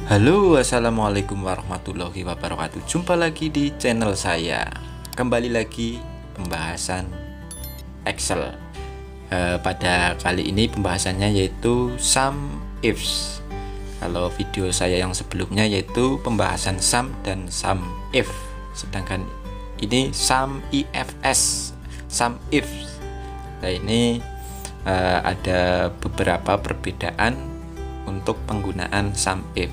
Halo, assalamualaikum warahmatullahi wabarakatuh. Jumpa lagi di channel saya. Kembali lagi pembahasan Excel. Pada kali ini pembahasannya yaitu sum ifs. Kalau video saya yang sebelumnya yaitu pembahasan sum dan sum if. Sedangkan ini sum ifs, sum ifs. Nah, ini ada beberapa perbedaan untuk penggunaan sum if.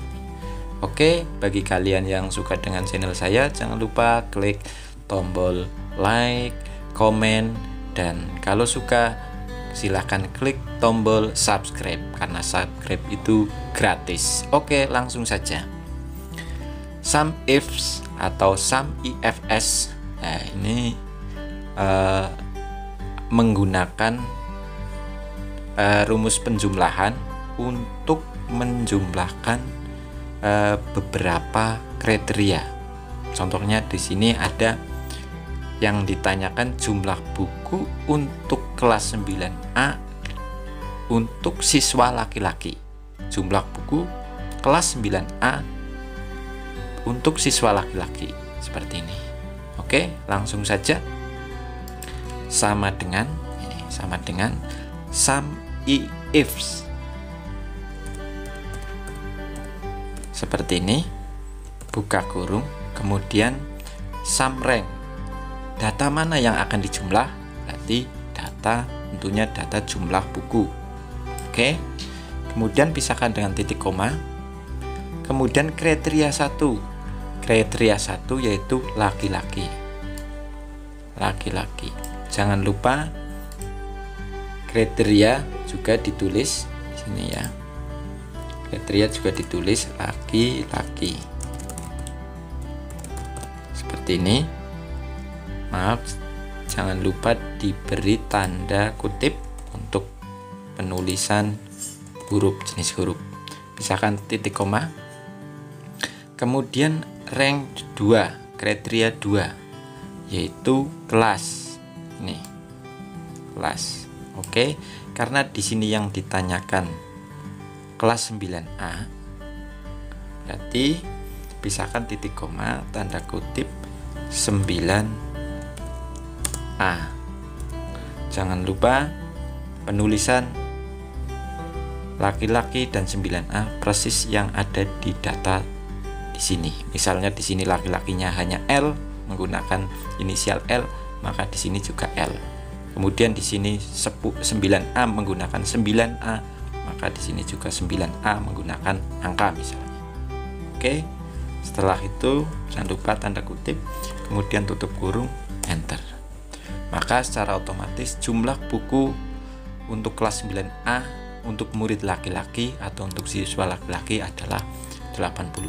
Oke, bagi kalian yang suka dengan channel saya, jangan lupa klik tombol like, komen, dan kalau suka silahkan klik tombol subscribe karena subscribe itu gratis. Oke, langsung saja. Sum ifs atau sum ifs, nah ini menggunakan rumus penjumlahan untuk menjumlahkan beberapa kriteria. Contohnya di sini ada yang ditanyakan jumlah buku untuk kelas 9A untuk siswa laki-laki. Jumlah buku kelas 9A untuk siswa laki-laki seperti ini. Oke, langsung saja. Sama dengan sum ifs. Seperti ini, buka kurung, kemudian sum rank. Data mana yang akan dijumlah? Berarti data, tentunya data jumlah buku. Oke. Kemudian pisahkan dengan titik koma. Kemudian kriteria 1. Kriteria 1 yaitu laki-laki. Laki-laki. Jangan lupa kriteria juga ditulis di sini ya. Kriteria juga ditulis laki-laki seperti ini. Maaf, jangan lupa diberi tanda kutip untuk penulisan huruf, jenis huruf. Pisahkan titik koma. Kemudian rank 2, kriteria 2 yaitu kelas. Ini kelas. Oke, karena di sini yang ditanyakan kelas 9A, berarti pisahkan titik koma, tanda kutip 9A. Jangan lupa penulisan laki-laki dan 9A persis yang ada di data di sini. Misalnya di sini laki-lakinya hanya L, menggunakan inisial L, maka di sini juga L. Kemudian di sini 9A menggunakan 9A, maka di sini juga 9A menggunakan angka misalnya. Oke, setelah itu jangan lupa tanda kutip, kemudian tutup kurung, enter. Maka secara otomatis jumlah buku untuk kelas 9A untuk murid laki-laki atau untuk siswa laki-laki adalah 82.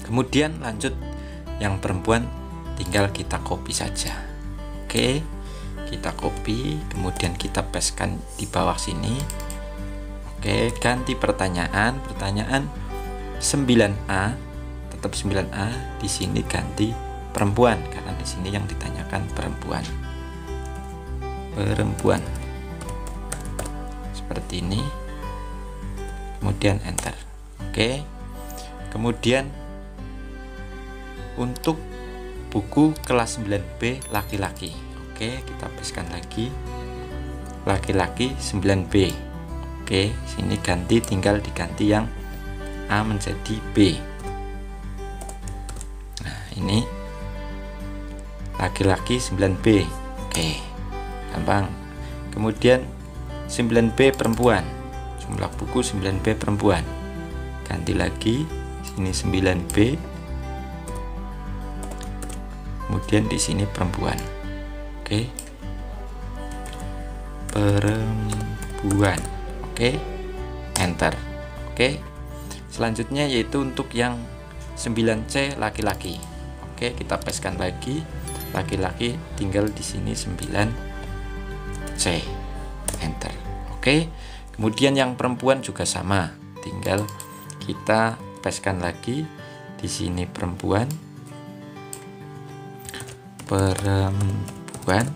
Kemudian lanjut yang perempuan, tinggal kita copy saja. Oke, kita copy, kemudian kita pastekan di bawah sini. Oke, ganti pertanyaan 9A, tetap 9A, di sini ganti perempuan karena di sini yang ditanyakan perempuan. Seperti ini. Kemudian enter. Oke. Kemudian untuk buku kelas 9B laki-laki. Oke, kita pastekan lagi. Laki-laki 9B. Oke, sini ganti, tinggal diganti yang A menjadi B. Nah, ini laki-laki 9B. Oke, gampang. Kemudian 9B perempuan. Jumlah buku 9B perempuan. Ganti lagi, sini 9B. Kemudian di sini perempuan. Oke. Perempuan. Oke, enter. Oke, selanjutnya yaitu untuk yang 9C laki-laki. Oke, kita pastekan lagi laki-laki, tinggal di sini 9C, enter. Oke, kemudian yang perempuan juga sama, tinggal kita pastekan lagi di sini perempuan, perempuan,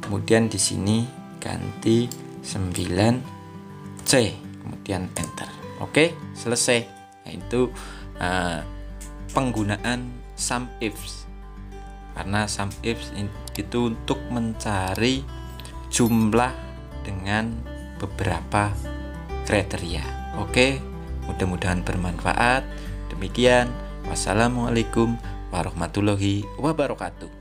kemudian di sini ganti 9C, kemudian enter. Oke, selesai. Nah, itu penggunaan sum ifs. Karena sum ifs itu untuk mencari jumlah dengan beberapa kriteria. Oke, mudah-mudahan bermanfaat. Demikian, wassalamualaikum warahmatullahi wabarakatuh.